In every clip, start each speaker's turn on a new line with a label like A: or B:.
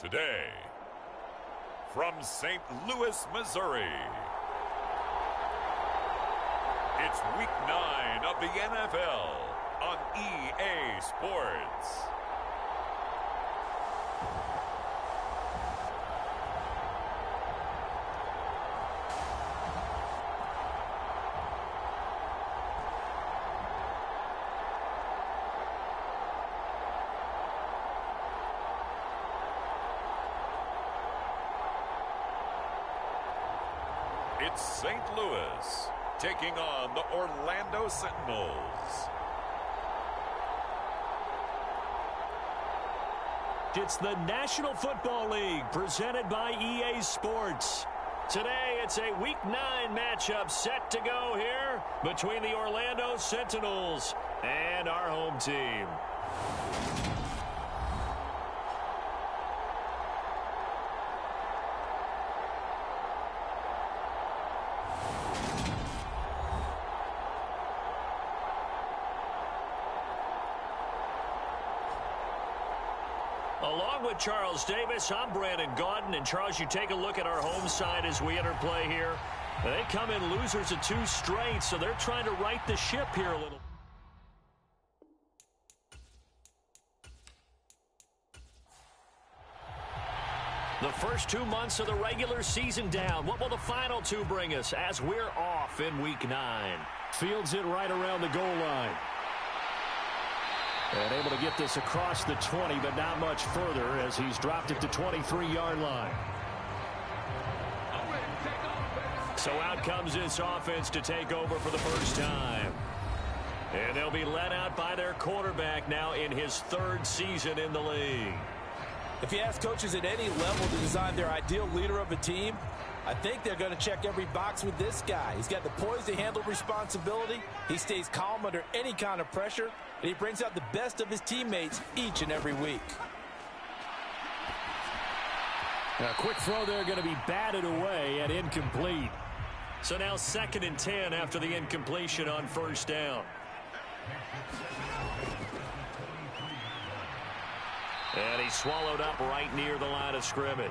A: Today, from St. Louis, Missouri, it's Week 9 of the NFL on EA Sports. It's St. Louis taking on the Orlando Sentinels.
B: It's the National Football League presented by EA Sports. Today it's a Week 9 matchup set to go here between the Orlando Sentinels and our home team. Along with Charles Davis, I'm Brandon Gaudin. And Charles, you take a look at our home side as we enter play here. They come in losers of 2 straight, so they're trying to right the ship here a little. The first 2 months of the regular season down. What will the final 2 bring us as we're off in Week 9? Fields it right around the goal line. And able to get this across the 20, but not much further as he's dropped it to 23-yard line. So out comes this offense to take over for the first time. And they'll be led out by their quarterback now in his 3rd season in the league.
C: If you ask coaches at any level to design their ideal leader of a team, I think they're going to check every box with this guy. He's got the poise to handle responsibility. He stays calm under any kind of pressure, and he brings out the best of his teammates each and every week.
B: A quick throw there going to be batted away and incomplete. So now 2nd and 10 after the incompletion on 1st down. And he's swallowed up right near the line of scrimmage.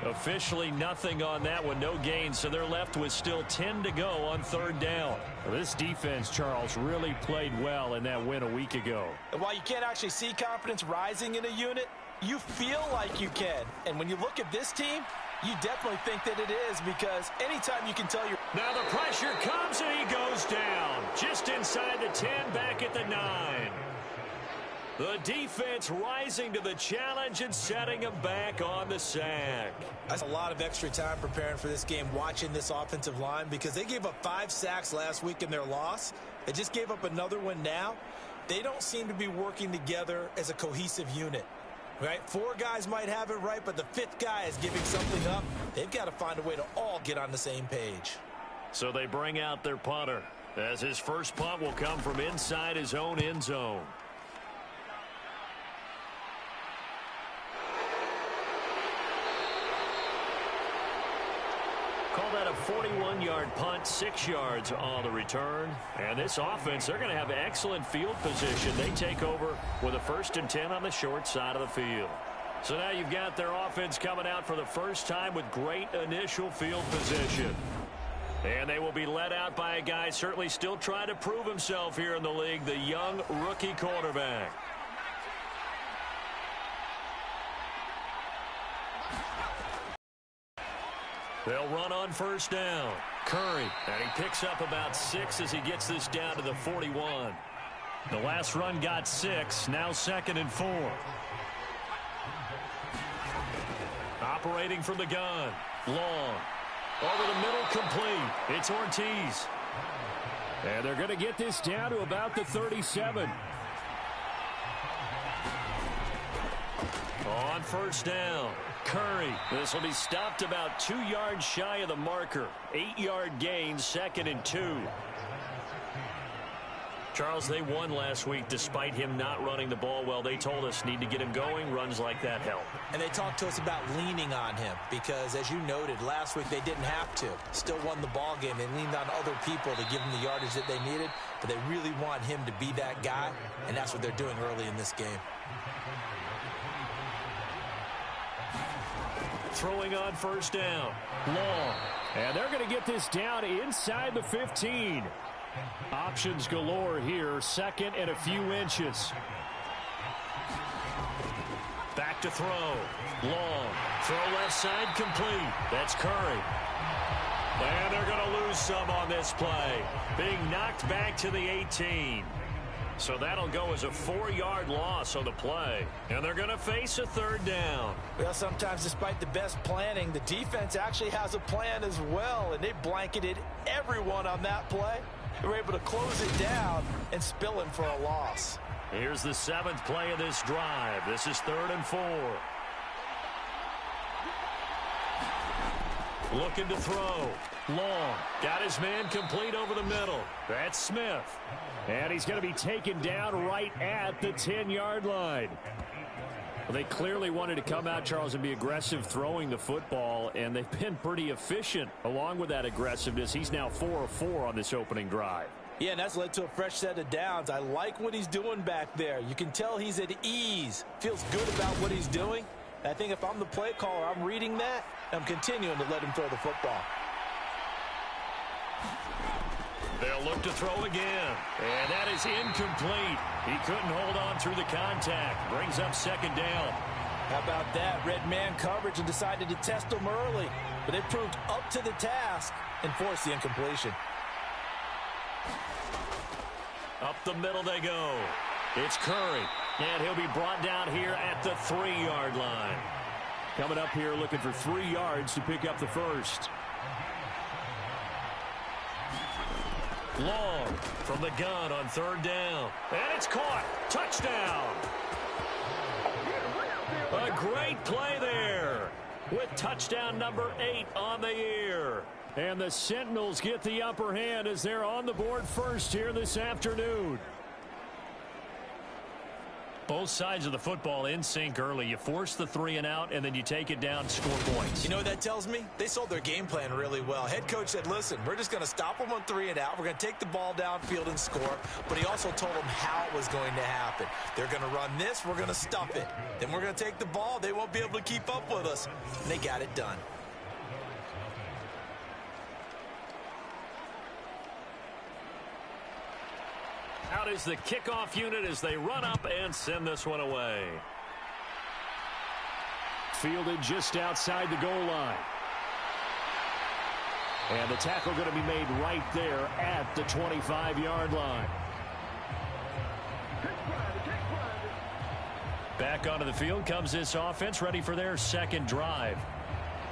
B: Officially nothing on that one, no gain, so they're left with still 10 to go on 3rd down. Well, this defense, Charles, really played well in that win a week ago.
C: And while you can't actually see confidence rising in a unit, you feel like you can. And when you look at this team, you definitely think that it is, because anytime you can tell you're...
B: Now the pressure comes and he goes down. Just inside the 10, back at the 9. The defense rising to the challenge and setting him back on the sack.
C: That's a lot of extra time preparing for this game, watching this offensive line, because they gave up 5 sacks last week in their loss. They just gave up another one now. They don't seem to be working together as a cohesive unit. Right? 4 guys might have it right, but the 5th guy is giving something up. They've got to find a way to all get on the same page.
B: So they bring out their punter, as his first punt will come from inside his own end zone. Call that a 41-yard punt, 6 yards on the return. And this offense, they're going to have excellent field position. They take over with a 1st and 10 on the short side of the field. So now you've got their offense coming out for the first time with great initial field position. And they will be led out by a guy certainly still trying to prove himself here in the league, the young rookie quarterback. They'll run on 1st down. Curry, and he picks up about 6 as he gets this down to the 41. The last run got 6, now 2nd and 4. Operating from the gun. Long. Over the middle, complete. It's Ortiz. And they're going to get this down to about the 37. On 1st down. Curry. This will be stopped about 2 yards shy of the marker. 8-yard gain, 2nd and 2. Charles, they won last week despite him not running the ball well. They told us need to get him going. Runs like that help.
C: And they talked to us about leaning on him because, as you noted, last week they didn't have to. Still won the ball game. They leaned on other people to give them the yardage that they needed, but they really want him to be that guy, and that's what they're doing early in this game.
B: throwing on first down. Long.
D: And they're going to get this down inside the 15. Options galore here. Second and a few inches.
B: Back to throw. Long. Throw left side complete. That's Curry. And they're going to lose some on this play. Being knocked back to the 18. So that'll go as a 4-yard loss on the play. And they're going to face a third down.
C: Well, sometimes despite the best planning, the defense actually has a plan as well. And they blanketed everyone on that play. They were able to close it down and spill him for a loss.
B: Here's the 7th play of this drive. This is 3rd and 4. Looking to throw. Long. Got his man complete over the middle. That's Smith.
D: And he's going to be taken down right at the 10-yard line. Well, they clearly wanted to come out, Charles, and be aggressive throwing the football, and they've been pretty efficient along with that aggressiveness. He's now 4 of 4 on this opening drive.
C: Yeah, and that's led to a fresh set of downs. I like what he's doing back there. You can tell he's at ease. Feels good about what he's doing. I think if I'm the play caller, I'm reading that. I'm continuing to let him throw the football.
B: They'll look to throw again. And that is incomplete. He couldn't hold on through the contact. Brings up 2nd down.
C: How about that? Red man coverage and decided to test him early. But it proved up to the task and forced the incompletion.
B: Up the middle they go. It's Curry. And he'll be brought down here at the 3-yard line.
D: Coming up here looking for 3 yards to pick up the first.
B: Long from the gun on 3rd down. And it's caught. Touchdown. A great play there with touchdown number 8 on the year.
D: And the Sentinels get the upper hand as they're on the board first here this afternoon.
B: Both sides of the football in sync early. You force the 3 and out, and then you take it down, score points.
C: You know what that tells me? They sold their game plan really well. Head coach said, listen, we're just going to stop them on 3 and out. We're going to take the ball downfield and score. But he also told them how it was going to happen. They're going to run this. We're going to stuff it. Then we're going to take the ball. They won't be able to keep up with us. And they got it done.
B: Out is the kickoff unit as they run up and send this one away.
D: Fielded just outside the goal line. And the tackle going to be made right there at the 25-yard line.
B: Back onto the field comes this offense, ready for their 2nd drive.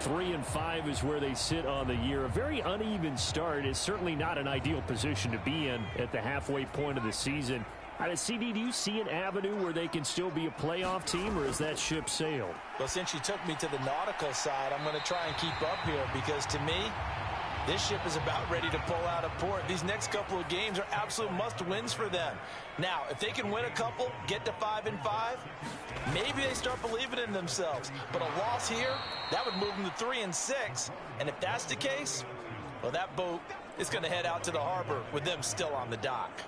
D: 3-5 is where they sit on the year. A very uneven start is certainly not an ideal position to be in at the halfway point of the season. CD, do you see an avenue where they can still be a playoff team, or is that ship sailed?
C: Well, since you took me to the nautical side, I'm going to try and keep up here because to me, this ship is about ready to pull out of port. These next couple of games are absolute must-wins for them. Now, if they can win a couple, get to 5-5, maybe they start believing in themselves. But a loss here, that would move them to 3-6. And if that's the case, well, that boat is going to head out to the harbor with them still on the dock.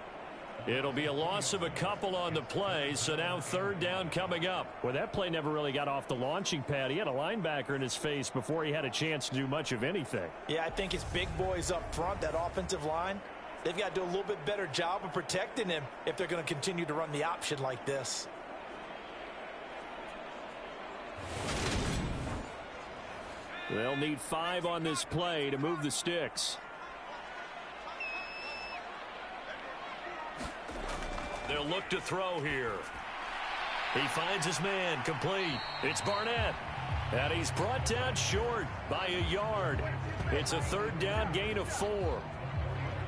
B: It'll be a loss of a couple on the play, so now 3rd down coming up.
D: Well, that play never really got off the launching pad. He had a linebacker in his face before he had a chance to do much of anything.
C: Yeah, I think it's big boys up front, that offensive line. They've got to do a little bit better job of protecting him if they're going to continue to run the option like this.
D: They'll need 5 on this play to move the sticks.
B: They'll look to throw here. He finds his man complete. It's Barnett. And he's brought down short by a yard. It's a 3rd down gain of 4.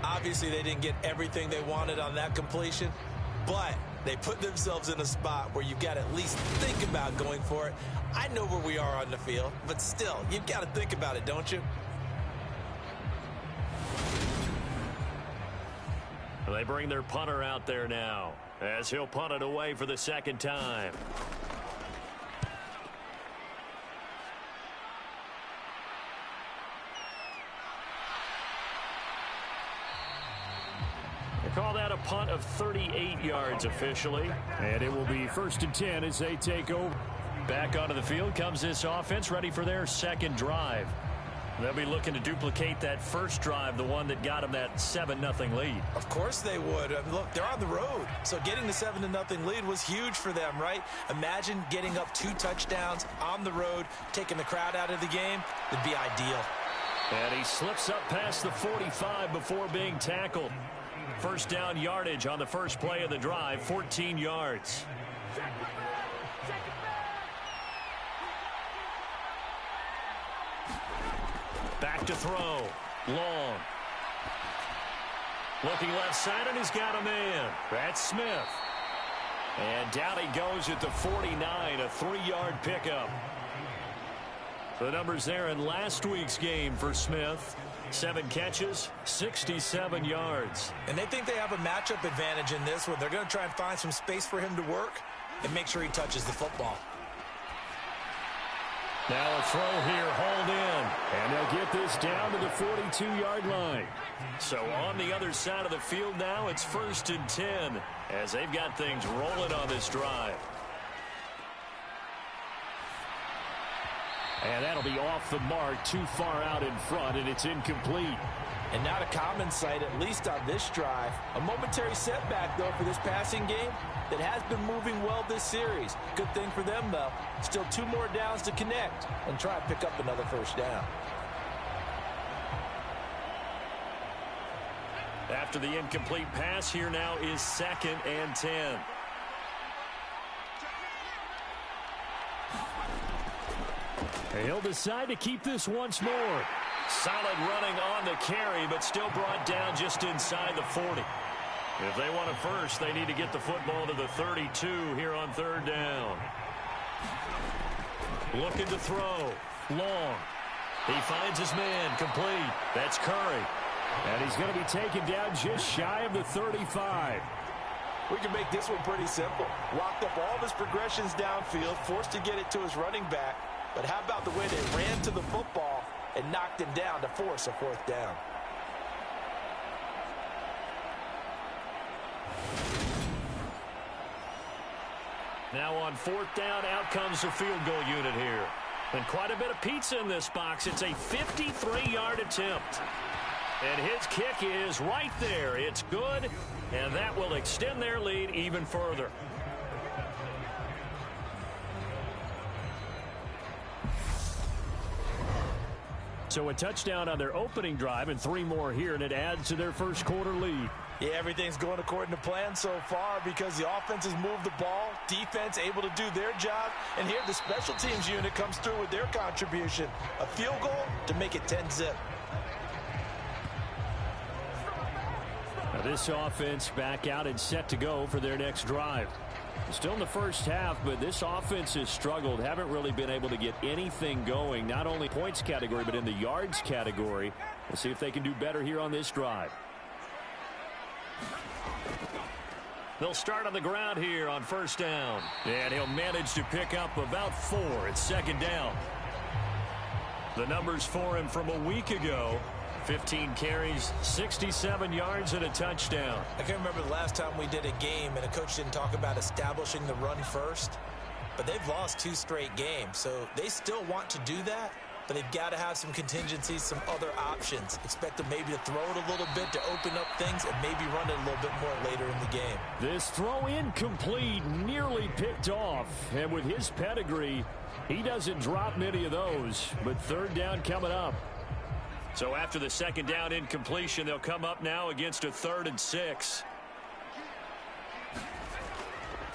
C: Obviously, they didn't get everything they wanted on that completion, but they put themselves in a spot where you've got to at least think about going for it. I know where we are on the field, but still, you've got to think about it, don't you?
B: They bring their punter out there now as he'll punt it away for the 2nd time. They call that a punt of 38 yards officially.
D: And it will be 1st and 10 as they take over.
B: Back onto the field comes this offense, ready for their second drive. They'll be looking to duplicate that first drive, the one that got them that 7-0 lead.
C: Of course they would. I mean, look, they're on the road. So getting the 7-0 lead was huge for them, right? Imagine getting up 2 touchdowns on the road, taking the crowd out of the game. It'd be ideal.
B: And he slips up past the 45 before being tackled. First down yardage on the first play of the drive, 14 yards. Back to throw. Long. Looking left side, and he's got a man. That's Smith. And down he goes at the 49, a 3-yard pickup. The numbers there in last week's game for Smith. 7 catches, 67 yards.
C: And they think they have a matchup advantage in this one. They're going to try and find some space for him to work and make sure he touches the football.
D: Now a throw here, hauled in. And they'll get this down to the 42-yard line.
B: So on the other side of the field now, it's 1st and 10 as they've got things rolling on this drive.
D: And that'll be off the mark, too far out in front, and it's incomplete.
C: And not a common sight, at least on this drive. A momentary setback, though, for this passing game that has been moving well this series. Good thing for them, though. Still 2 more downs to connect and try and pick up another first down.
B: After the incomplete pass, here now is 2nd and 10.
D: He'll decide to keep this once more.
B: Solid running on the carry, but still brought down just inside the 40. If they want a first, they need to get the football to the 32 here on 3rd down. Looking to throw. Long. He finds his man. Complete. That's Curry.
D: And he's going to be taken down just shy of the 35.
C: We can make this one pretty simple. Locked up all of his progressions downfield, forced to get it to his running back. But how about the way they ran to the football and knocked him down to force a 4th down?
B: Now on 4th down, out comes the field goal unit here. And quite a bit of pizza in this box. It's a 53-yard attempt. And his kick is right there. It's good, and that will extend their lead even further.
D: So a touchdown on their opening drive and 3 more here, and it adds to their first quarter lead.
C: Yeah, everything's going according to plan so far because the offense has moved the ball, defense able to do their job, and here the special teams unit comes through with their contribution. A field goal to make it 10-zip.
D: Now this offense back out and set to go for their next drive. Still in the first half, but this offense has struggled. Haven't really been able to get anything going, not only points category, but in the yards category. We'll see if they can do better here on this drive.
B: They'll start on the ground here on 1st down. And he'll manage to pick up about 4. It's 2nd down. The numbers for him from a week ago. 15 carries, 67 yards, and a touchdown.
C: I can't remember the last time we did a game and a coach didn't talk about establishing the run first. But they've lost 2 straight games, so they still want to do that. But they've got to have some contingencies, some other options. Expect them maybe to throw it a little bit to open up things and maybe run it a little bit more later in the game.
D: This throw incomplete, nearly picked off. And with his pedigree, he doesn't drop many of those. But 3rd down coming up.
B: So after the 2nd down incompletion, they'll come up now against a 3rd and 6.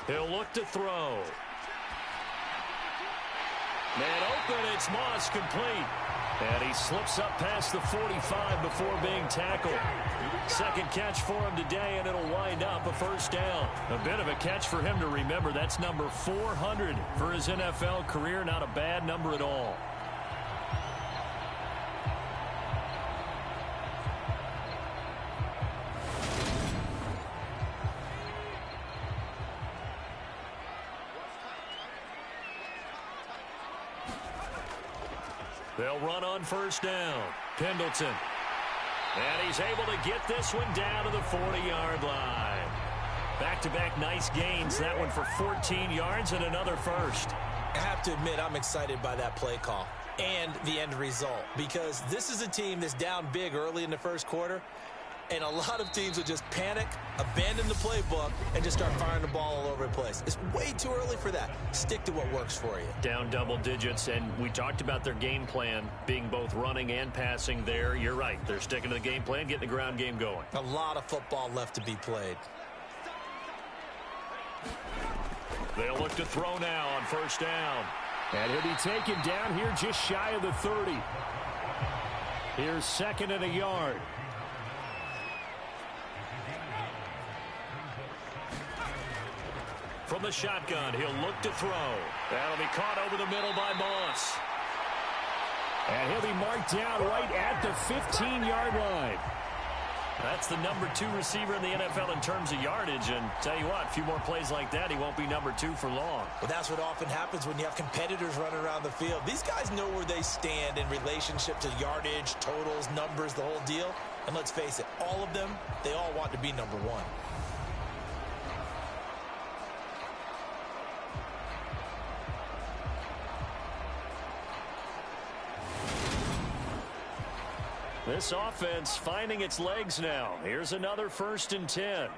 B: He'll look to throw. Man open, it's Moss, complete. And he slips up past the 45 before being tackled. 2nd catch for him today, and it'll wind up a 1st down. A bit of a catch for him to remember. That's number 400 for his NFL career. Not a bad number at all. They'll run on 1st down. Pendleton. And he's able to get this one down to the 40-yard line. Back-to-back nice gains. That one for 14 yards and another first.
C: I have to admit, I'm excited by that play call and the end result, because this is a team that's down big early in the first quarter, and a lot of teams will just panic, abandon the playbook, and just start firing the ball all over the place. It's way too early for that. Stick to what works for you.
B: Down double digits, and we talked about their game plan being both running and passing there. You're right. They're sticking to the game plan, getting the ground game going.
C: A lot of football left to be played.
B: They'll look to throw now on first down.
D: And he'll be taken down here just shy of the 30. Here's second and a yard.
B: From the shotgun, he'll look to throw. That'll be caught over the middle by Moss.
D: And he'll be marked down right at the 15-yard line.
B: That's the number 2 receiver in the NFL in terms of yardage. And tell you what, a few more plays like that, he won't be number 2 for long.
C: Well, that's what often happens when you have competitors running around the field. These guys know where they stand in relationship to yardage, totals, numbers, the whole deal. And let's face it, all of them, they all want to be number 1.
B: This offense finding its legs now. Here's another 1st and 10.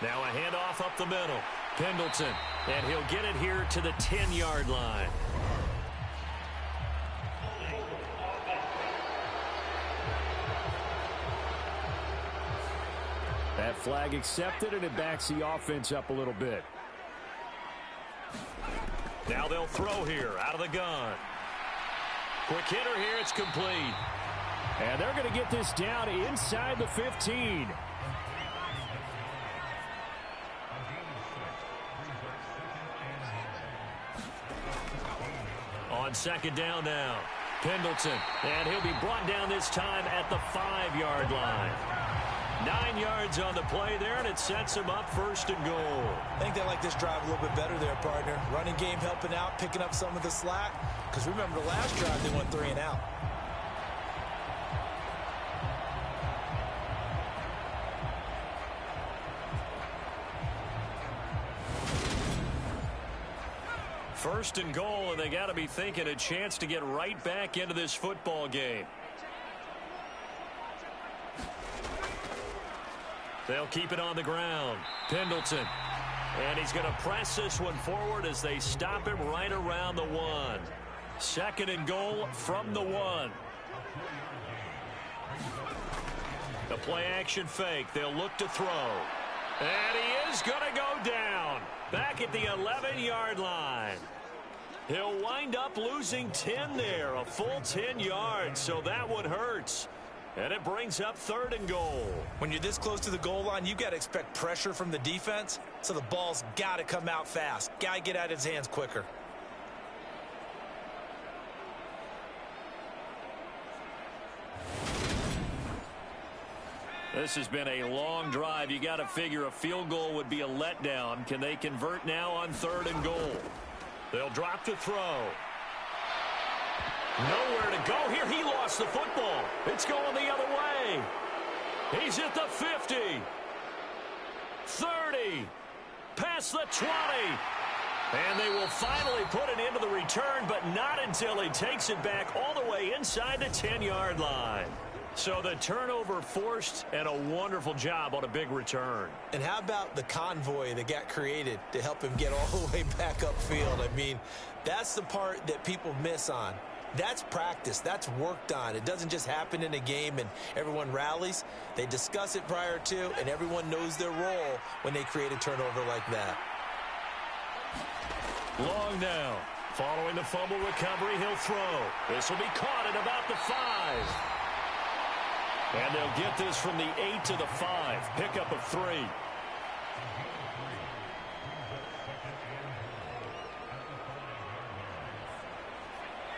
B: Now a handoff up the middle. Pendleton. And he'll get it here to the 10-yard line.
D: That flag accepted, and it backs the offense up a little bit.
B: Now they'll throw here out of the gun. Quick hitter here. It's complete.
D: And they're going to get this down inside the 15.
B: On second down now. Pendleton. And he'll be brought down this time at the 5-yard line. 9 yards on the play there, and it sets him up 1st and goal.
C: I think they like this drive a little bit better there, partner. Running game helping out, picking up some of the slack. Because remember, the last drive, they went 3 and out.
B: First and goal, and they got to be thinking a chance to get right back into this football game. They'll keep it on the ground. Pendleton. And he's going to press this one forward as they stop him right around the 1. 2nd and goal from the 1. The play action fake. They'll look to throw. And he is going to go down. Back at the 11-yard line. He'll wind up losing 10 there. A full 10 yards. So that one hurts. And it brings up 3rd and goal.
C: When you're this close to the goal line, you got to expect pressure from the defense. So the ball's got to come out fast. Got to get out of his hands quicker.
B: This has been a long drive. You got to figure a field goal would be a letdown. Can they convert now on 3rd and goal? They'll drop to throw. Nowhere to go here. He lost the football. It's going the other way. He's at the 50. 30. Past the 20. And they will finally put it into the return, but not until he takes it back all the way inside the 10-yard line. So the turnover forced, and a wonderful job on a big return.
C: And how about the convoy that got created to help him get all the way back upfield? I mean, that's the part that people miss on. That's practice. That's worked on. It doesn't just happen in a game and everyone rallies. They discuss it prior to, and everyone knows their role when they create a turnover like that.
B: Long now. Following the fumble recovery, he'll throw. This will be caught at about the 5. And they'll get this from the 8 to the 5. Pickup of 3.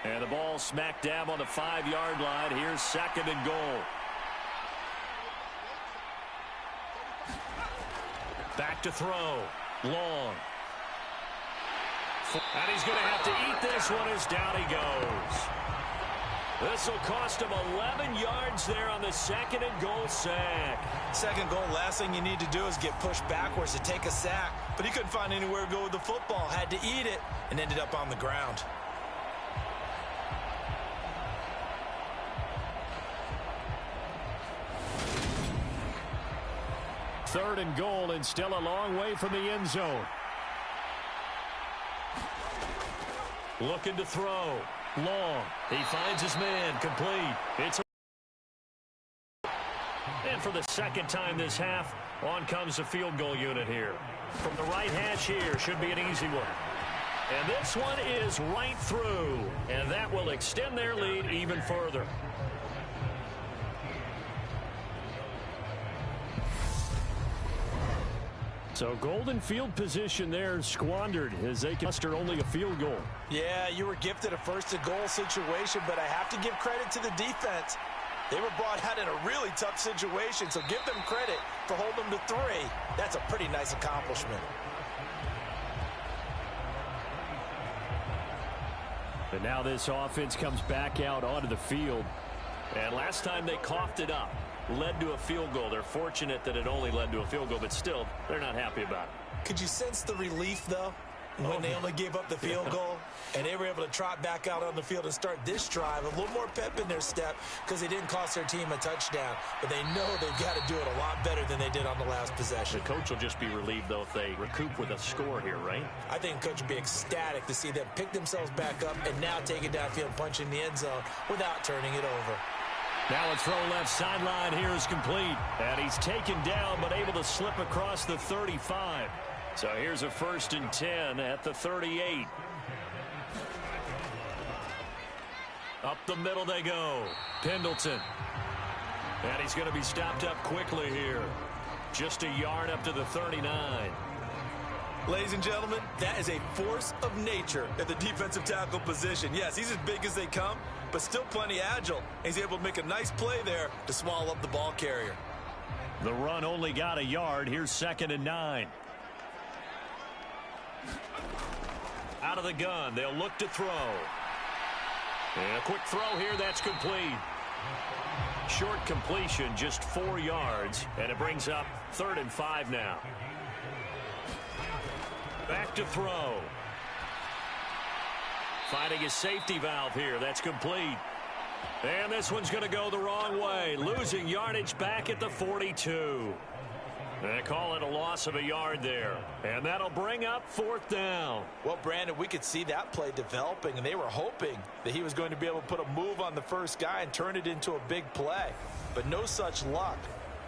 B: And the ball smack dab on the 5-yard line. Here's 2nd and goal. Back to throw. Long. And he's going to have to eat this one as down he goes. This will cost him 11 yards there on the second and goal sack.
C: Second goal, last thing you need to do is get pushed backwards to take a sack. But he couldn't find anywhere to go with the football. Had to eat it and ended up on the ground.
D: Third and goal, and still a long way from the end zone.
B: Looking to throw. Long. He finds his man. Complete. And for the second time this half, on comes the field goal unit here. From the right hash here, should be an easy one. And this one is right through. And that will extend their lead even further.
D: So golden field position there squandered as they can muster only a field goal.
C: Yeah, you were gifted a first-and-goal situation, but I have to give credit to the defense. They were brought out in a really tough situation, so give them credit for holding them to 3. That's a pretty nice accomplishment.
D: And now this offense comes back out onto the field.
B: And last time they coughed it up, led to a field goal. They're fortunate that it only led to a field goal, but still, they're not happy about it.
C: Could you sense the relief, though, when they only gave up the field goal and they were able to trot back out on the field and start this drive? A little more pep in their step because they didn't cost their team a touchdown, but they know they've got to do it a lot better than they did on the last possession.
B: The coach will just be relieved, though, if they recoup with a score here, right?
C: I think the coach would be ecstatic to see them pick themselves back up and now take it downfield and punch in the end zone without turning it over.
B: Now a throw left sideline here is complete. And he's taken down but able to slip across the 35. So here's a 1st and 10 at the 38. Up the middle they go. Pendleton. And he's going to be stopped up quickly here. Just a yard up to the 39.
C: Ladies and gentlemen, that is a force of nature at the defensive tackle position. Yes, he's as big as they come, but still plenty agile. He's able to make a nice play there to swallow up the ball carrier.
B: The run only got a yard. Here's 2nd and 9. Out of the gun. They'll look to throw. And a quick throw here. That's complete. Short completion, just 4 yards. And it brings up 3rd and 5 now. Back to throw. Finding a safety valve here. That's complete. And this one's going to go the wrong way. Losing yardage back at the 42. They call it a loss of a yard there. And that'll bring up 4th down.
C: Well, Brandon, we could see that play developing, and they were hoping that he was going to be able to put a move on the first guy and turn it into a big play. But no such luck.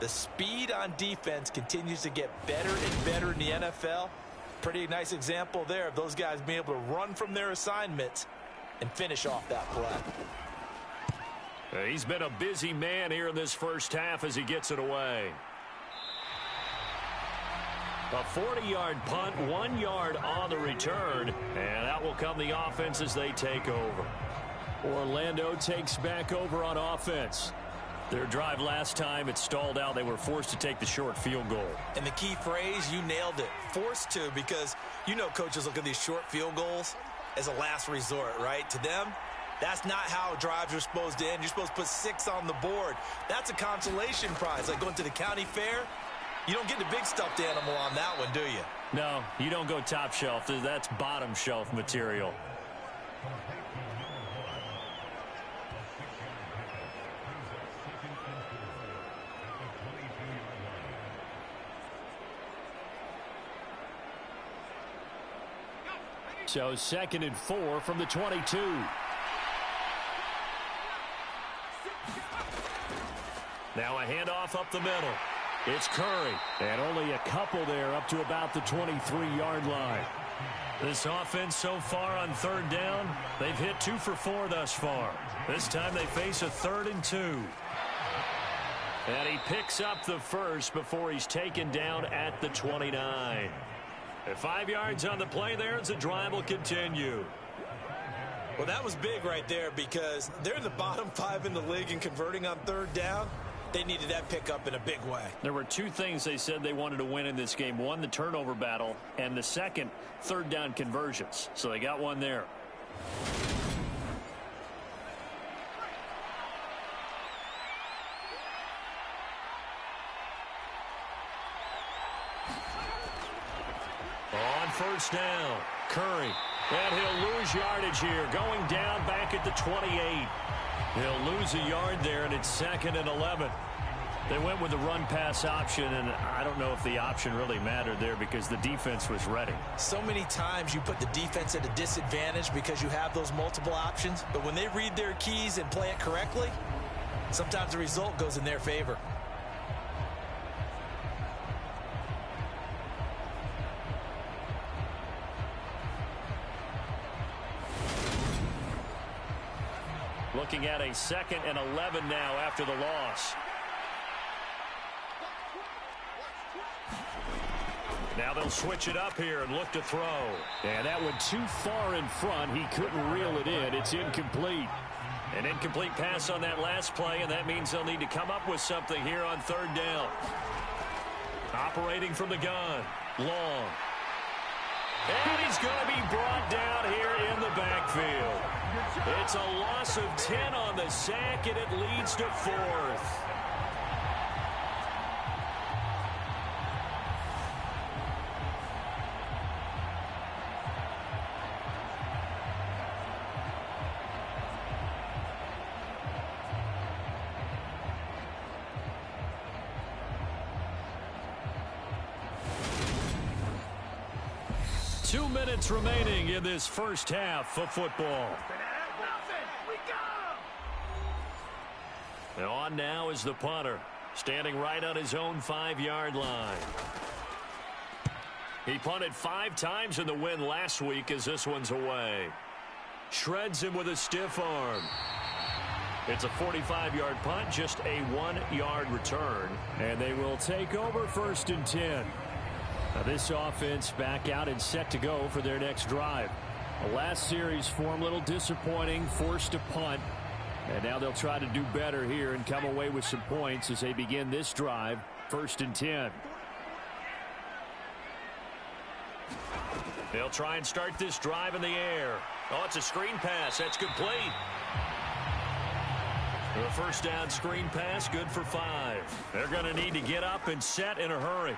C: The speed on defense continues to get better and better in the NFL. Pretty nice example there of those guys being able to run from their assignments and finish off that play.
B: He's been a busy man here in this first half as he gets it away. A 40-yard punt, 1 yard on the return, and that will come the offense as they take over.
D: Orlando takes back over on offense.
B: Their drive last time, it stalled out. They were forced to take the short field goal.
C: And the key phrase, you nailed it, forced to, because you know coaches look at these short field goals as a last resort, right? To them, that's not how drives are supposed to end. You're supposed to put 6 on the board. That's a consolation prize, like going to the county fair. You don't get the big stuffed animal on that one, do you?
B: No, you don't go top shelf. That's bottom shelf material.
D: So 2nd and 4 from the 22.
B: Now a handoff up the middle. It's Curry.
D: And only a couple there up to about the 23-yard line.
B: This offense so far on 3rd down, they've hit 2 for 4 thus far. This time they face a 3rd and 2. And he picks up the first before he's taken down at the 29. And 5 yards on the play there as the drive will continue.
C: Well, that was big right there because they're in the bottom 5 in the league in converting on 3rd down. They needed that pickup in a big way.
B: There were 2 things they said they wanted to win in this game. One, the turnover battle, and the second, 3rd down conversions. So they got one there. first down. Curry. And he'll lose yardage here. Going down back at the 28. He'll lose a yard there, and it's 2nd and 11. They went with the run-pass option, and I don't know if the option really mattered there because the defense was ready.
C: So many times you put the defense at a disadvantage because you have those multiple options, but when they read their keys and play it correctly, sometimes the result goes in their favor.
B: Looking at a 2nd and 11 now after the loss. Now they'll switch it up here and look to throw.
D: And that went too far in front. He couldn't reel it in. It's incomplete.
B: An incomplete pass on that last play, and that means they'll need to come up with something here on 3rd down. Operating from the gun. Long. And he's going to be brought down here in the backfield. It's a loss of 10 on the sack, and it leads to 4th. Two minutes remaining in this first half of football. And on now is the punter, standing right on his own 5-yard line. He punted 5 times in the win last week as this one's away. Shreds him with a stiff arm. It's a 45-yard punt, just a 1-yard return.
D: And they will take over 1st and 10. Now this offense back out and set to go for their next drive. The last series form a little disappointing, forced to punt. And now they'll try to do better here and come away with some points as they begin this drive, 1st and 10.
B: They'll try and start this drive in the air. Oh, it's a screen pass. That's complete. The first down screen pass, good for 5. They're going to need to get up and set in a hurry.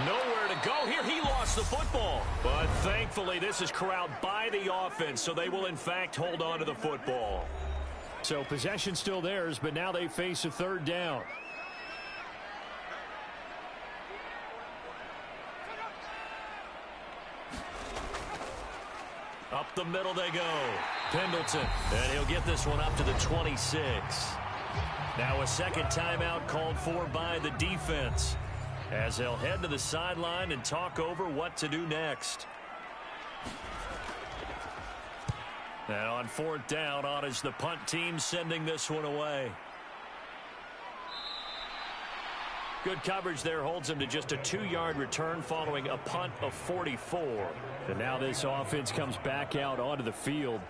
B: Nowhere to go here. He lost the football. But thankfully, this is corralled by the offense, so they will, in fact, hold on to the football.
D: So possession still theirs, but now they face a 3rd down.
B: Up the middle they go. Pendleton. And he'll get this one up to the 26. Now a second timeout called for by the defense, as they'll head to the sideline and talk over what to do next. And on 4th down, on is the punt team sending this one away. Good coverage there holds him to just a 2-yard return following a punt of 44.
D: And now this offense comes back out onto the field.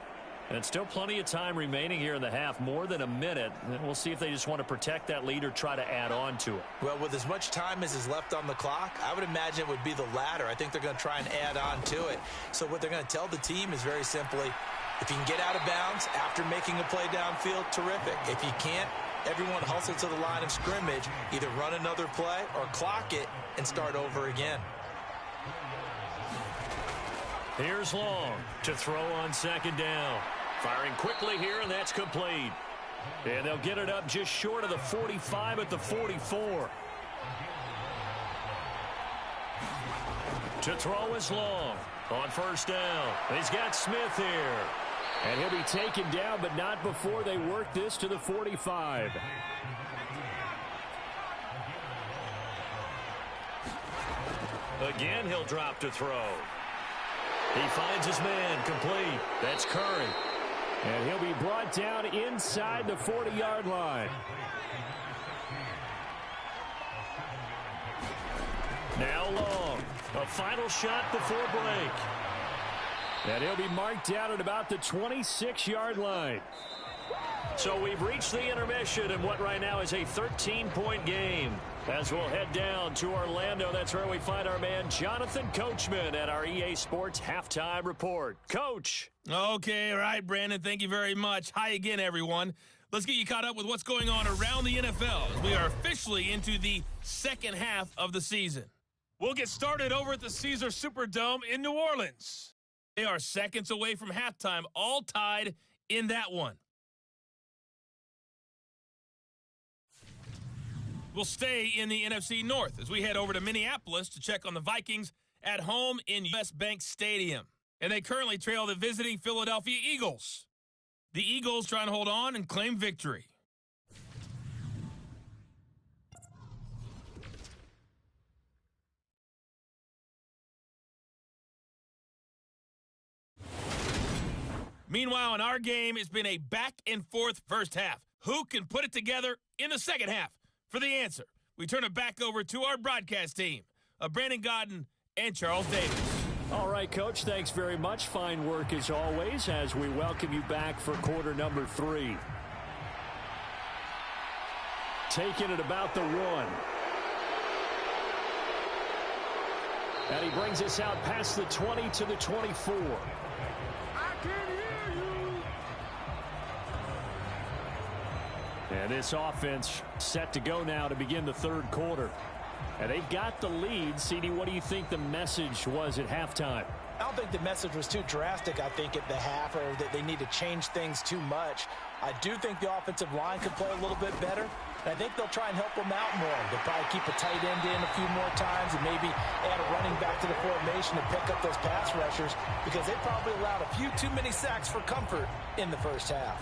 B: And still plenty of time remaining here in the half, more than a minute. And we'll see if they just want to protect that lead or try to add on to it.
C: Well, with as much time as is left on the clock, I would imagine it would be the latter. I think they're going to try and add on to it. So what they're going to tell the team is very simply, if you can get out of bounds after making a play downfield, terrific. If you can't, everyone hustle to the line of scrimmage, either run another play or clock it and start over again.
B: Here's Long to throw on 2nd down. Firing quickly here, and that's complete. And they'll get it up just short of the 45 at the 44. To throw is Long on 1st down. He's got Smith here.
D: And he'll be taken down, but not before they work this to the 45.
B: Again, he'll drop to throw. He finds his man, complete. That's Curry.
D: And he'll be brought down inside the 40-yard line.
B: Now Long. A final shot before break.
D: And he'll be marked down at about the 26-yard line.
B: So we've reached the intermission in what right now is a 13-point game. As we'll head down to Orlando, that's where we find our man Jonathan Coachman at our EA Sports Halftime Report. Coach.
E: Okay, all right, Brandon, thank you very much. Hi again, everyone. Let's get you caught up with what's going on around the NFL as we are officially into the second half of the season. We'll get started over at the Caesar Superdome in New Orleans. They are seconds away from halftime, all tied in that one. We'll stay in the NFC North as we head over to Minneapolis to check on the Vikings at home in US Bank Stadium. And they currently trail the visiting Philadelphia Eagles. The Eagles trying to hold on and claim victory. Meanwhile, in our game, it's been a back-and-forth first half. Who can put it together in the second half? For the answer, we turn it back over to our broadcast team of Brandon Godden and Charles Davis.
D: All right, Coach, thanks very much. Fine work as always as we welcome you back for quarter number 3. Taking it about the 1. And he brings us out past the 20 to the 24. And this offense set to go now to begin the third quarter. And they've got the lead. CD, what do you think the message was at halftime?
C: I don't think the message was too drastic, I think, at the half, or that they need to change things too much. I do think the offensive line could play a little bit better. And I think they'll try and help them out more. They'll probably keep a tight end in a few more times and maybe add a running back to the formation to pick up those pass rushers, because they probably allowed a few too many sacks for comfort in the first half.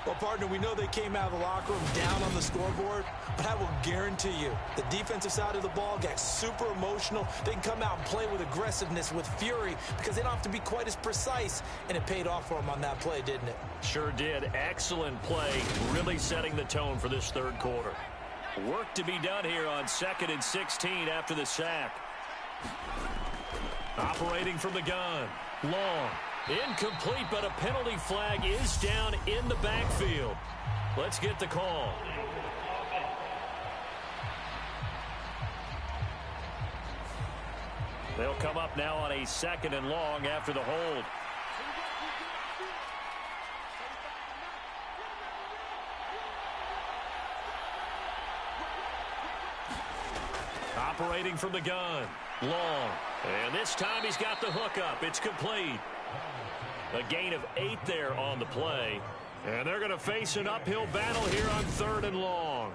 F: Well, partner, we know they came out of the locker room down on the scoreboard, but I will guarantee you the defensive side of the ball got super emotional. They can come out and play with aggressiveness, with fury, because they don't have to be quite as precise, and it paid off for them on that play, didn't it?
B: Sure did. Excellent play, really setting the tone for this third quarter. Work to be done here on 2nd and 16 after the sack. Operating from the gun. Long. Incomplete, but a penalty flag is down in the backfield. Let's get the call. They'll come up now on a 2nd and long after the hold. Operating from the gun. Long. And this time he's got the hook up. It's complete. A gain of 8 there on the play. And they're going to face an uphill battle here on 3rd and long.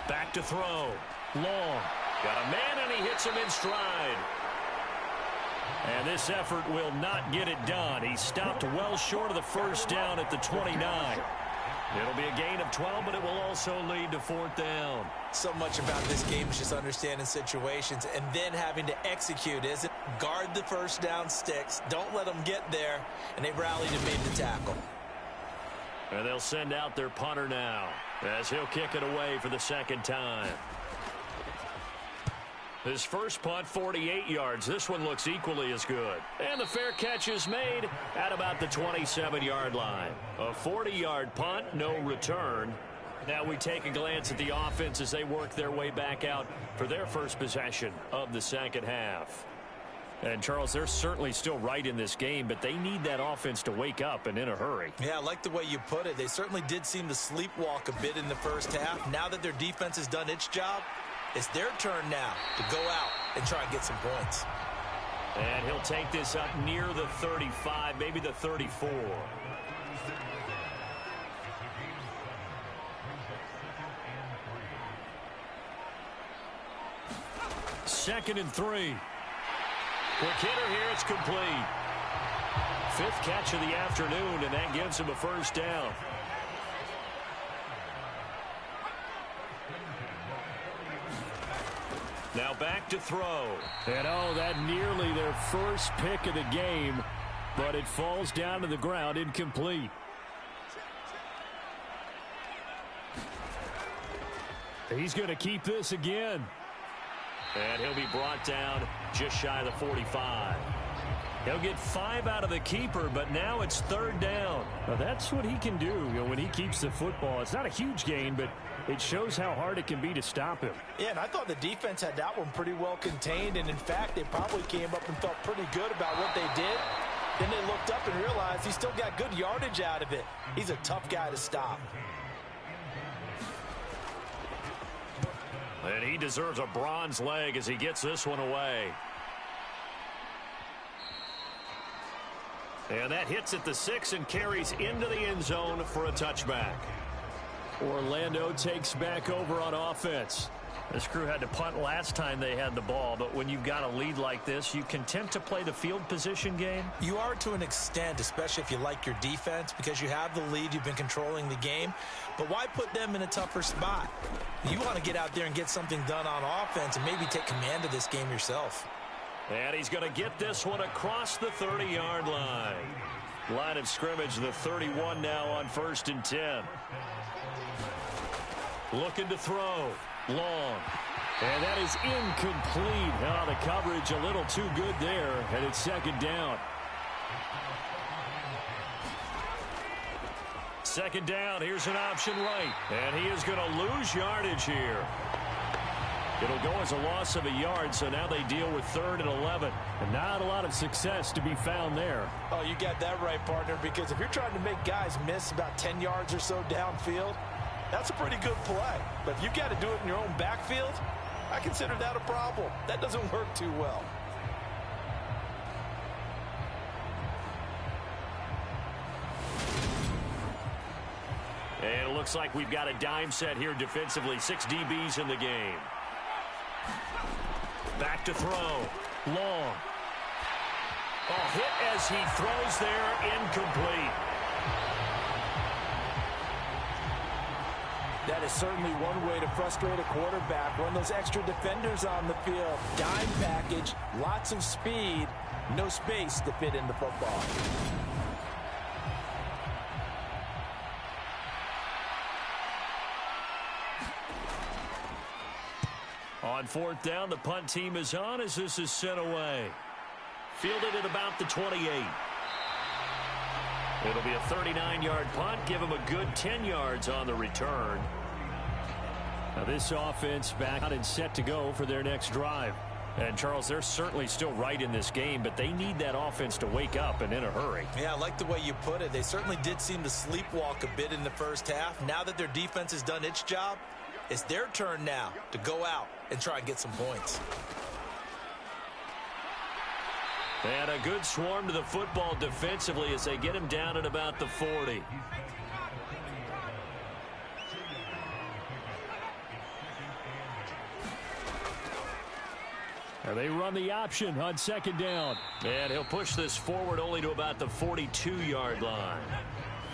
B: Back to throw. Long. Got a man, and he hits him in stride. And this effort will not get it done. He stopped well short of the first down at the 29. It'll be a gain of 12, but it will also lead to 4th down.
C: So much about this game is just understanding situations and then having to execute. Is it guard the first down sticks, don't let them get there, and they rallied and made the tackle.
B: And they'll send out their punter now as he'll kick it away for the 2nd time. His first punt, 48 yards. This one looks equally as good. And the fair catch is made at about the 27-yard line. A 40-yard punt, no return. Now we take a glance at the offense as they work their way back out for their first possession of the second half. And, Charles, they're certainly still right in this game, but they need that offense to wake up and in a hurry.
C: Yeah, I like the way you put it. They certainly did seem to sleepwalk a bit in the first half. Now that their defense has done its job, it's their turn now to go out and try and get some points.
B: And he'll take this up near the 35, maybe the 34. Second and 3. Quick hitter here, it's complete. 5th catch of the afternoon, and that gives him a first down. Now back to throw.
D: And that nearly their first pick of the game, but it falls down to the ground incomplete. He's going to keep this again.
B: And he'll be brought down just shy of the 45. He'll get 5 out of the keeper, but now it's 3rd down.
D: Well, that's what he can do, when he keeps the football. It's not a huge gain, but it shows how hard it can be to stop him.
C: Yeah, and I thought the defense had that one pretty well contained, and in fact, they probably came up and felt pretty good about what they did. Then they looked up and realized he still got good yardage out of it. He's a tough guy to stop.
B: And he deserves a bronze leg as he gets this one away. And that hits at the 6 and carries into the end zone for a touchback.
D: Orlando takes back over on offense.
B: This crew had to punt last time they had the ball, but when you've got a lead like this, you content to play the field position game?
C: You are to an extent, especially if you like your defense, because you have the lead, you've been controlling the game. But why put them in a tougher spot? You want to get out there and get something done on offense and maybe take command of this game yourself.
B: And he's going to get this one across the 30-yard line. Line of scrimmage, the 31 now on 1st and 10. Looking to throw. Long.
D: And that is incomplete. Oh, the coverage a little too good there, and it's 2nd down.
B: 2nd down. Here's an option right. And he is going to lose yardage here. It'll go as a loss of a yard, so now they deal with 3rd and 11.
D: And not a lot of success to be found there.
C: Oh, you got that right, partner, because if you're trying to make guys miss about 10 yards or so downfield, that's a pretty good play. But if you've got to do it in your own backfield, I consider that a problem. That doesn't work too well.
B: And it looks like we've got a dime set here defensively. 6 DBs in the game. Back to throw. Long. A hit as he throws there, incomplete.
C: That is certainly one way to frustrate a quarterback. Run those extra defenders on the field. Dime package, lots of speed, no space to fit in the football.
B: On 4th down, the punt team is on as this is sent away. Fielded at about the 28. It'll be a 39-yard punt. Give him a good 10 yards on the return.
D: Now this offense back out and set to go for their next drive.
B: And, Charles, they're certainly still right in this game, but they need that offense to wake up and in a hurry.
C: Yeah, I like the way you put it. They certainly did seem to sleepwalk a bit in the first half. Now that their defense has done its job, it's their turn now to go out and try and get some points.
B: And a good swarm to the football defensively as they get him down at about the 40.
D: Now they run the option on 2nd down.
B: And he'll push this forward only to about the 42-yard line.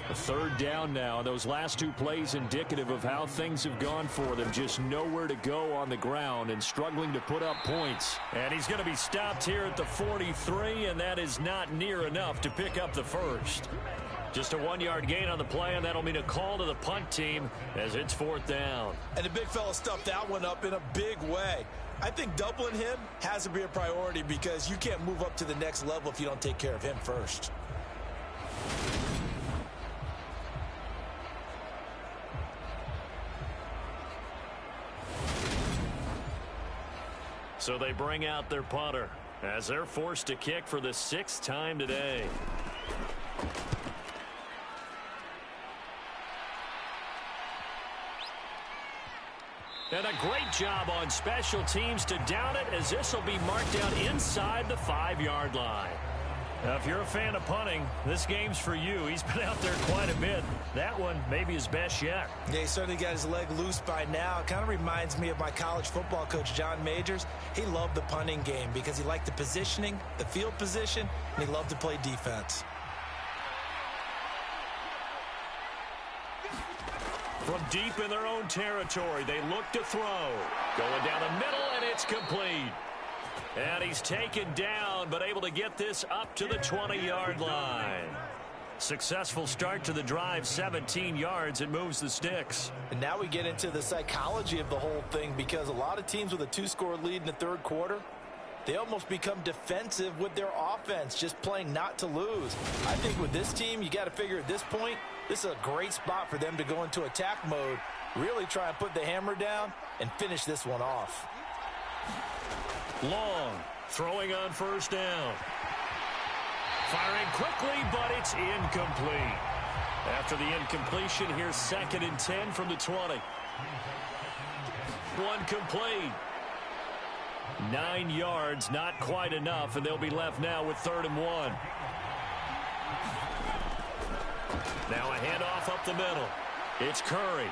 D: A 3rd down now. Those last 2 plays indicative of how things have gone for them. Just nowhere to go on the ground and struggling to put up points.
B: And he's going to be stopped here at the 43, and that is not near enough to pick up the first. Just a 1-yard gain on the play, and that'll mean a call to the punt team as it's 4th down.
C: And the big fella stuffed that one up in a big way. I think doubling him has to be a priority because you can't move up to the next level if you don't take care of him first.
B: So they bring out their punter as they're forced to kick for the 6th time today. And a great job on special teams to down it as this will be marked down inside the 5-yard line. Now, if you're a fan of punting, this game's for you. He's been out there quite a bit. That one maybe his best yet.
C: Yeah, he certainly got his leg loose by now. It kind of reminds me of my college football coach, John Majors. He loved the punting game because he liked the positioning, the field position, and he loved to play defense.
B: From deep in their own territory, they look to throw. Going down the middle, and it's complete. And he's taken down, but able to get this up to the 20-yard line. Successful start to the drive, 17 yards, and moves the sticks.
C: And now we get into the psychology of the whole thing because a lot of teams with a 2-score lead in the 3rd quarter, they almost become defensive with their offense, just playing not to lose. I think with this team, you got to figure at this point, this is a great spot for them to go into attack mode Really try and put the hammer down and finish this one off.
B: Long, throwing on first down. Firing quickly, but it's incomplete. After the incompletion, here's 2nd and 10 from the 20. One complete. 9 yards, not quite enough, and they'll be left now with 3rd and 1. Now a handoff up the middle. It's Curry.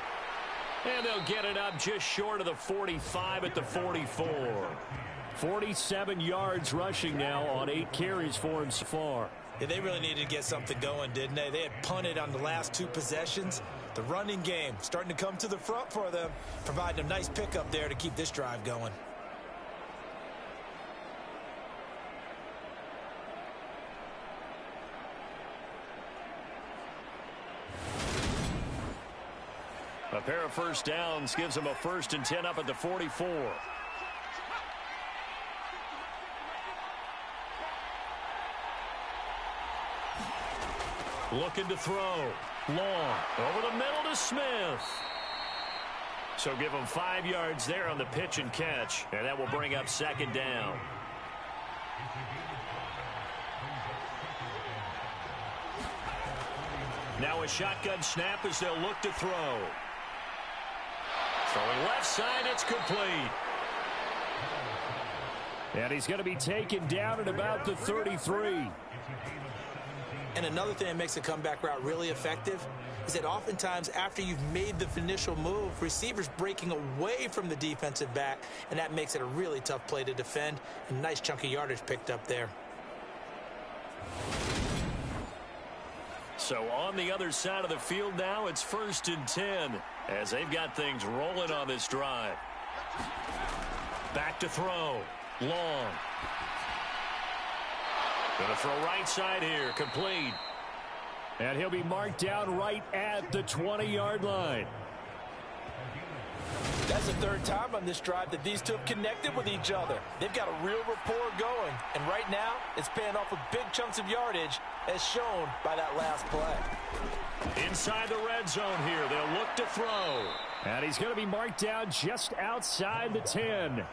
B: And they'll get it up just short of the 45 at the 44. 47 yards rushing now on 8 carries for him so far.
C: Yeah, they really needed to get something going, didn't they? They had punted on the last 2 possessions. The running game starting to come to the front for them, providing a nice pickup there to keep this drive going.
B: A pair of first downs gives them a 1st and 10 up at the 44. Looking to throw. Long. Over the middle to Smith. So give them 5 yards there on the pitch and catch. And that will bring up 2nd down. Now a shotgun snap as they'll look to throw. Throwing left side, it's complete.
D: And he's going to be taken down at about the 33.
C: And another thing that makes a comeback route really effective is that oftentimes after you've made the initial move, receivers breaking away from the defensive back, and that makes it a really tough play to defend. A nice chunk of yardage picked up there.
B: So on the other side of the field now, it's 1st and 10 as they've got things rolling on this drive. Back to throw. Long. Going to throw right side here. Complete.
D: And he'll be marked down right at the 20-yard line.
C: That's the 3rd time on this drive that these two have connected with each other. They've got a real rapport going, and right now it's paying off with big chunks of yardage as shown by that last play.
B: Inside the red zone here, they'll look to throw.
D: And he's going to be marked down just outside the 10.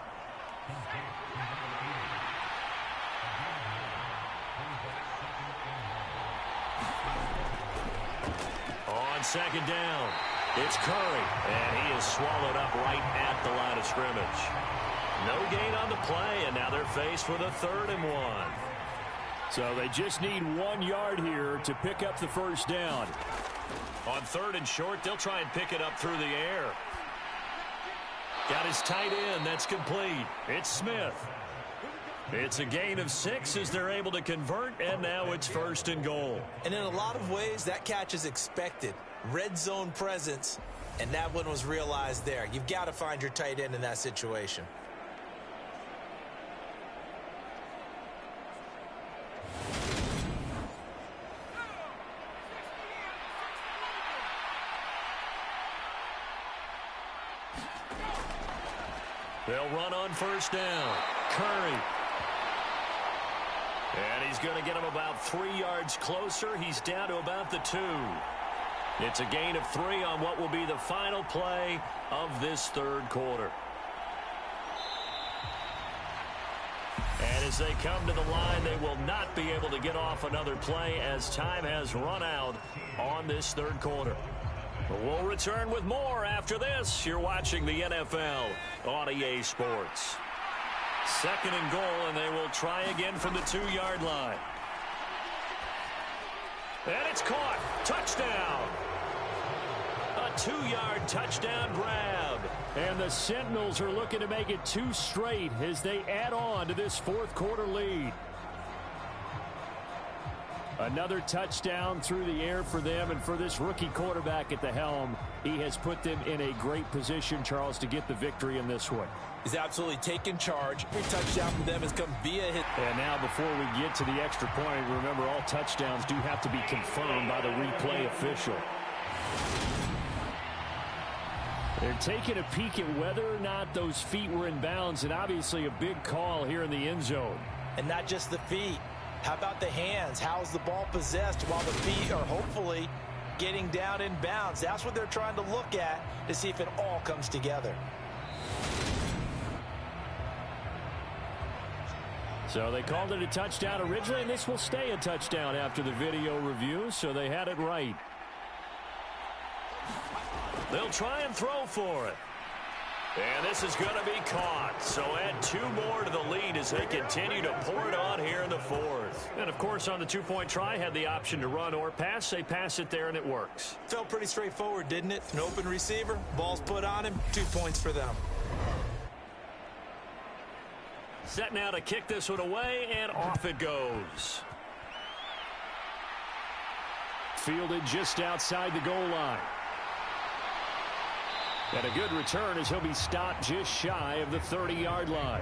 B: On 2nd down, it's Curry, and he is swallowed up right at the line of scrimmage. No gain on the play, and now they're faced with a 3rd and 1.
D: So they just need 1 yard here to pick up the first down.
B: On 3rd and short, they'll try and pick it up through the air. Got his tight end. That's complete. It's Smith. It's a gain of 6 as they're able to convert, and now it's 1st and goal.
C: And in a lot of ways, that catch is expected. Red zone presence, and that one was realized there. You've got to find your tight end in that situation.
B: They'll run on first down. Curry. And he's going to get him about 3 yards closer. He's down to about the 2. It's a gain of 3 on what will be the final play of this 3rd quarter. And as they come to the line, they will not be able to get off another play as time has run out on this 3rd quarter. We'll return with more after this. You're watching the NFL on EA Sports. 2nd and goal, and they will try again from the 2-yard line. And it's caught. Touchdown. A 2-yard touchdown grab.
D: And the Sentinels are looking to make it 2 straight as they add on to this 4th quarter lead. Another touchdown through the air for them, and for this rookie quarterback at the helm, he has put them in a great position, Charles, to get the victory in this one.
C: He's absolutely taken charge. Every touchdown for them has come via hit.
D: And now before we get to the extra point, remember all touchdowns do have to be confirmed by the replay official. They're taking a peek at whether or not those feet were in bounds, and obviously a big call here in the end zone.
C: And not just the feet. How about the hands? How's the ball possessed while the feet are hopefully getting down in bounds. That's what they're trying to look at to see if it all comes together.
D: So they called it a touchdown originally, and this will stay a touchdown after the video review, so they had it right.
B: They'll try and throw for it. And this is going to be caught. So add 2 more to the lead as they continue to pour it on here in the fourth.
D: And, of course, on the 2-point try, had the option to run or pass. They pass it there, and it works.
C: Felt pretty straightforward, didn't it? An open receiver, ball's put on him, 2 points for them.
B: Set now to kick this one away, and off it goes.
D: Fielded just outside the goal line. And a good return as he'll be stopped just shy of the 30-yard line.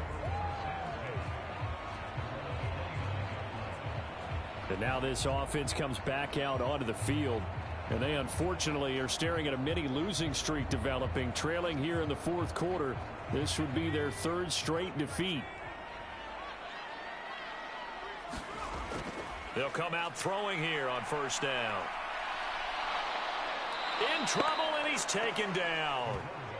D: And now this offense comes back out onto the field. And they unfortunately are staring at a mini losing streak developing, trailing here in the fourth quarter. This would be their 3rd straight defeat.
B: They'll come out throwing here on first down. In trouble, and he's taken down.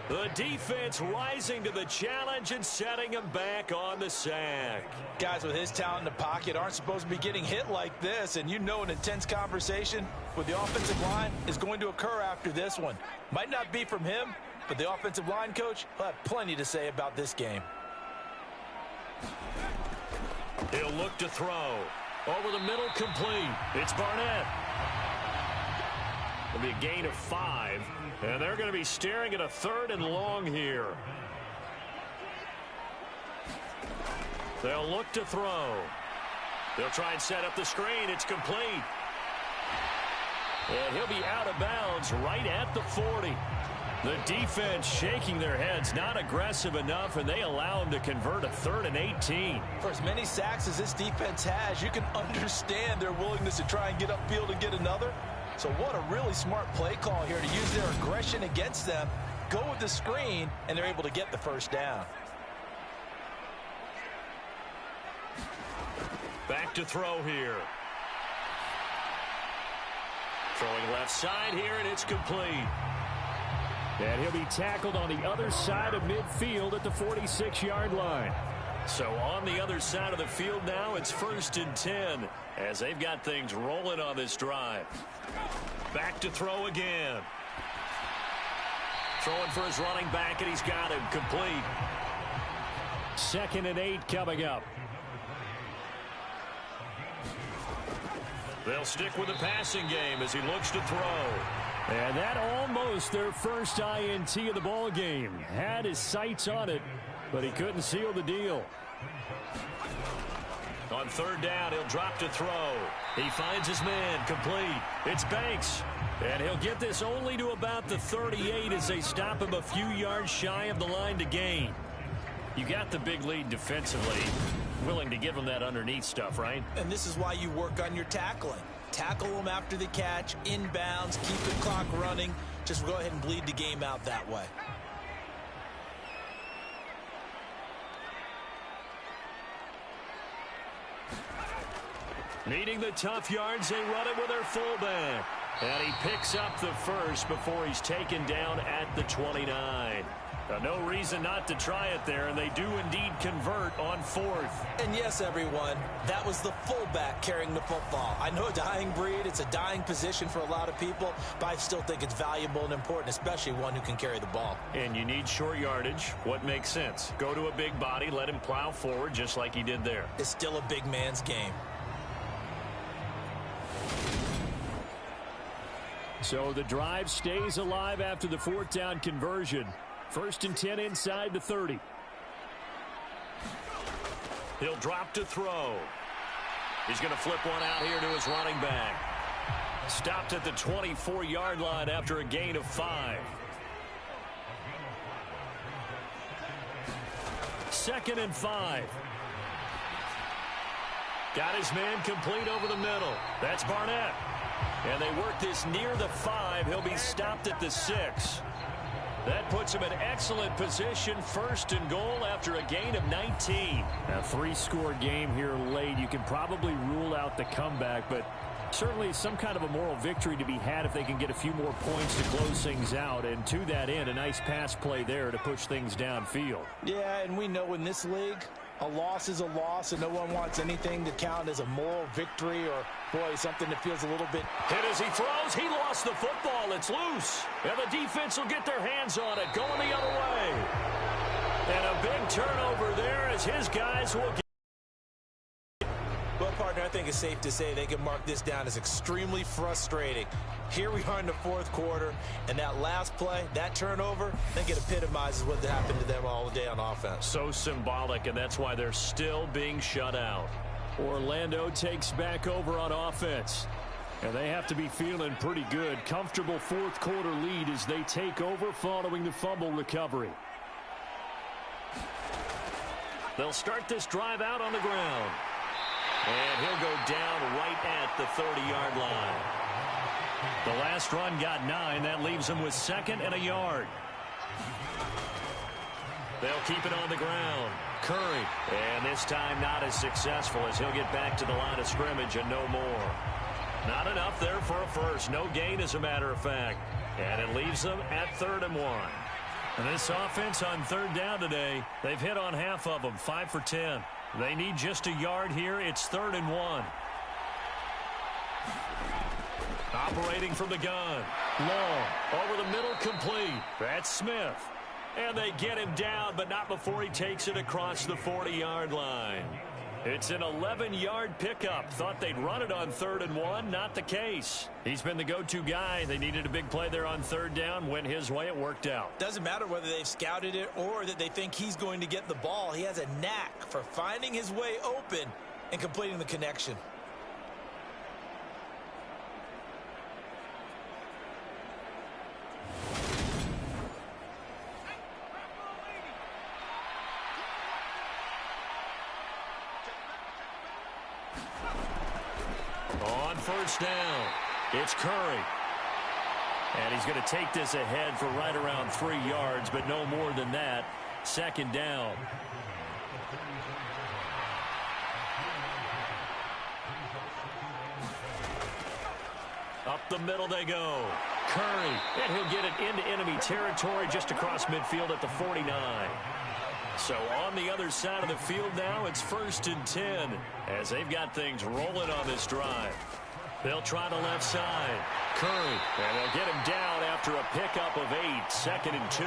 B: The defense rising to the challenge and setting him back on the sack.
C: Guys with his talent in the pocket aren't supposed to be getting hit like this, and you know an intense conversation with the offensive line is going to occur after this one. Might not be from him, but the offensive line coach will have plenty to say about this game.
B: He'll look to throw. Over the middle, complete. It's Barnett. It'll be a gain of 5, and they're going to be staring at a 3rd and long here. They'll look to throw. They'll try and set up the screen. It's complete. And he'll be out of bounds right at the 40. The defense shaking their heads, not aggressive enough, and they allow him to convert a 3rd and 18.
C: For as many sacks as this defense has, you can understand their willingness to try and get upfield and get another. So what a really smart play call here to use their aggression against them, go with the screen, and they're able to get the first down.
B: Back to throw here. Throwing left side here, and it's complete.
D: And he'll be tackled on the other side of midfield at the 46-yard line.
B: So on the other side of the field now, it's 1st and 10 as they've got things rolling on this drive. Back to throw again. Throwing for his running back, and he's got him complete.
D: 2nd and 8 coming up.
B: They'll stick with the passing game as he looks to throw.
D: And that almost their first INT of the ball game. Had his sights on it, but he couldn't seal the deal.
B: On 3rd down, he'll drop to throw. He finds his man, complete. It's Banks. And he'll get this only to about the 38 as they stop him a few yards shy of the line to gain. You got the big lead defensively. Willing to give him that underneath stuff, right?
C: And this is why you work on your tackling. Tackle them after the catch, inbounds, keep the clock running. Just go ahead and bleed the game out that way.
B: Needing the tough yards, they run it with their fullback. And he picks up the first before he's taken down at the 29. No reason not to try it there, and they do indeed convert on 4th.
C: And yes, everyone, that was the fullback carrying the football. I know a dying breed, it's a dying position for a lot of people, but I still think it's valuable and important, especially one who can carry the ball.
B: And you need short yardage. What makes sense? Go to a big body, let him plow forward just like he did there.
C: It's still a big man's game.
D: So the drive stays alive after the 4th down conversion. 1st and 10 inside the 30.
B: He'll drop to throw. He's going to flip one out here to his running back. Stopped at the 24-yard line after a gain of 5. 2nd and 5. Got his man complete over the middle. That's Barnett. And they work this near the 5. He'll be stopped at the 6. That puts him in excellent position, 1st and goal after a gain of 19.
D: A 3-score game here late. You can probably rule out the comeback, but Certainly some kind of a moral victory to be had if they can get a few more points to close things out. And to that end, a nice pass play there to push things downfield.
C: Yeah, and we know in this league, a loss is a loss, and no one wants anything to count as a moral victory or, boy, something that feels a little bit.
D: Hit as he throws. He lost the football. It's loose. And the defense will get their hands on it, going the other way. And a big turnover there as his guys will get.
C: Well, partner, I think it's safe to say they can mark this down as extremely frustrating. Here we are in the fourth quarter, and that last play, that turnover, I think it epitomizes what happened to them all day on offense.
D: So symbolic, and that's why they're still being shut out. Orlando takes back over on offense. And they have to be feeling pretty good. Comfortable fourth quarter lead as they take over following the fumble recovery. They'll start this drive out on the ground. And he'll go down right at the 30-yard line. The last run got 9. That leaves him with 2nd and a yard. They'll keep it on the ground. Curry. And this time not as successful as he'll get back to the line of scrimmage and no more. Not enough there for a first. No gain, as a matter of fact. And it leaves them at 3rd and 1. And this offense on 3rd down today, they've hit on half of them, 5 for 10. They need just a yard here. It's 3rd and 1. Operating from the gun. Long. Over the middle, complete. That's Smith. And they get him down, but not before he takes it across the 40-yard line. It's an 11-yard pickup. Thought they'd run it on 3rd and 1. Not the case. He's been the go-to guy. They needed a big play there on 3rd down. Went his way. It worked out.
C: Doesn't matter whether they've scouted it or that they think he's going to get the ball. He has a knack for finding his way open and completing the connection.
D: On 1st down, it's Curry. And he's going to take this ahead for right around 3 yards, but no more than that. 2nd down. Up the middle they go. Curry, and he'll get it into enemy territory just across midfield at the 49. So on the other side of the field now, it's 1st and 10 as they've got things rolling on this drive. They'll try the left side. Curry, and they'll get him down after a pickup of 8, 2nd and 2.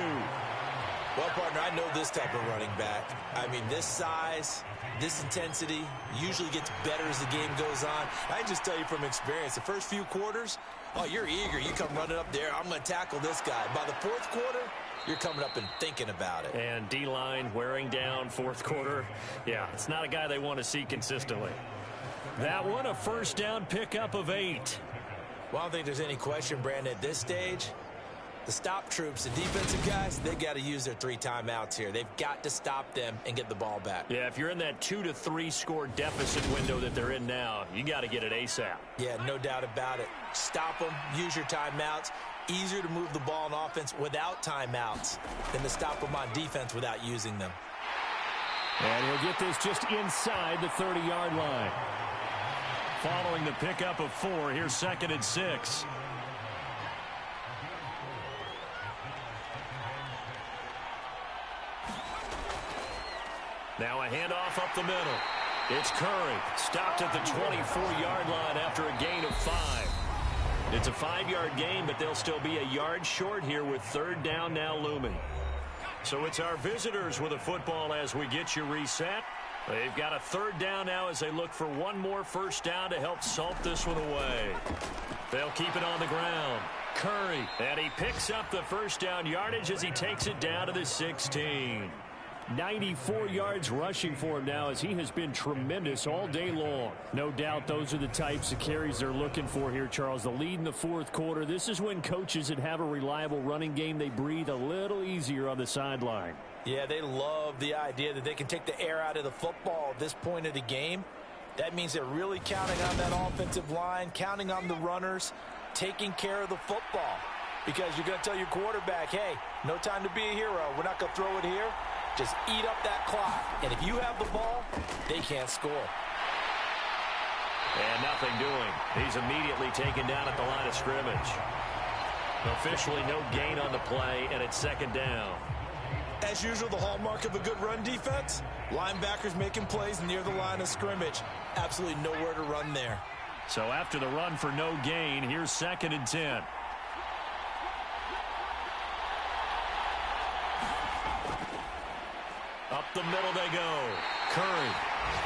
C: Well, partner, I know this type of running back. I mean, this size, this intensity usually gets better as the game goes on. I just tell you from experience, the first few quarters, oh, you're eager. You come running up there. I'm going to tackle this guy. By the 4th quarter, you're coming up and thinking about it.
D: And D-line wearing down 4th quarter. Yeah, it's not a guy they want to see consistently. That one, a 1st down pickup of 8.
C: Well, I don't think there's any question, Brandon, at this stage, the stop troops, the defensive guys, they got to use their 3 timeouts here. They've got to stop them and get the ball back.
D: Yeah, if you're in that 2 to 3 score deficit window that they're in now, you got to get it ASAP.
C: Yeah, no doubt about it. Stop them, use your timeouts. Easier to move the ball on offense without timeouts than to stop them on defense without using them.
D: And he'll get this just inside the 30-yard line. Following the pickup of 4, here's 2nd and 6. Now a handoff up the middle. It's Curry. Stopped at the 24-yard line after a gain of 5. It's a 5-yard gain, but they'll still be a yard short here with 3rd down now looming. So it's our visitors with a football as we get you reset. They've got a 3rd down now as they look for one more 1st down to help salt this one away. They'll keep it on the ground. Curry, and he picks up the 1st down yardage as he takes it down to the 16. 94 yards rushing for him now as he has been tremendous all day long. No doubt those are the types of carries they're looking for here, Charles. The lead in the 4th quarter. This is when coaches that have a reliable running game, they breathe a little easier on the sideline.
C: Yeah, they love the idea that they can take the air out of the football at this point of the game. That means they're really counting on that offensive line, counting on the runners, taking care of the football. Because you're going to tell your quarterback, hey, no time to be a hero. We're not going to throw it here. Just eat up that clock. And if you have the ball, they can't score.
B: And nothing doing. He's immediately taken down at the line of scrimmage. Officially no gain on the play, and it's second down.
C: As usual, the hallmark of a good run defense, linebackers making plays near the line of scrimmage. Absolutely nowhere to run there.
D: So after the run for no gain, here's 2nd and 10. Up the middle they go. Curry.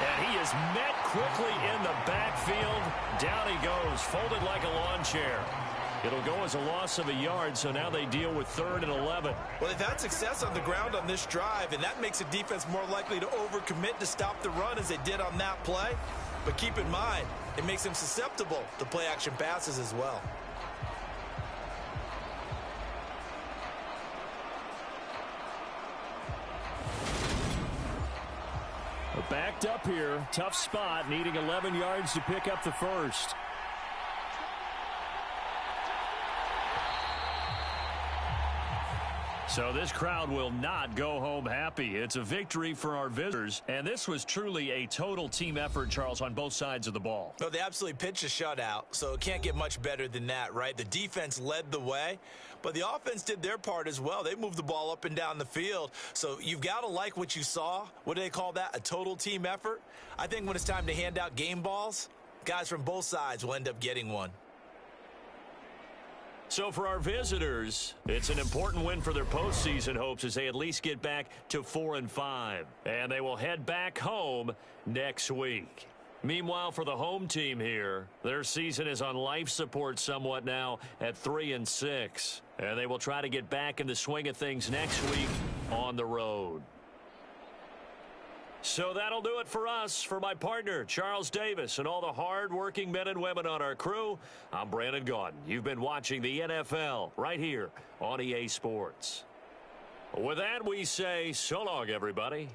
D: And he is met quickly in the backfield. Down he goes, folded like a lawn chair. It'll go as a loss of a yard, so now they deal with 3rd and 11.
C: Well, they've had success on the ground on this drive, and that makes a defense more likely to overcommit to stop the run as they did on that play. But keep in mind, it makes them susceptible to play-action passes as well.
D: Backed up here, tough spot, needing 11 yards to pick up the first. So this crowd will not go home happy. It's a victory for our visitors, and this was truly a total team effort, Charles, on both sides of the ball.
C: No, they absolutely pitched a shutout, so it can't get much better than that, right? The defense led the way, but the offense did their part as well. They moved the ball up and down the field, so you've got to like what you saw. What do they call that? A total team effort? I think when it's time to hand out game balls, guys from both sides will end up getting one.
B: So for our visitors, it's an important win for their postseason hopes as they at least get back to 4-5. And they will head back home next week. Meanwhile, for the home team here, their season is on life support somewhat now at 3-6. And they will try to get back in the swing of things next week on the road. So that'll do it for us. For my partner, Charles Davis, and all the hard-working men and women on our crew, I'm Brandon Gaudin. You've been watching the NFL right here on EA Sports. With that, we say so long, everybody.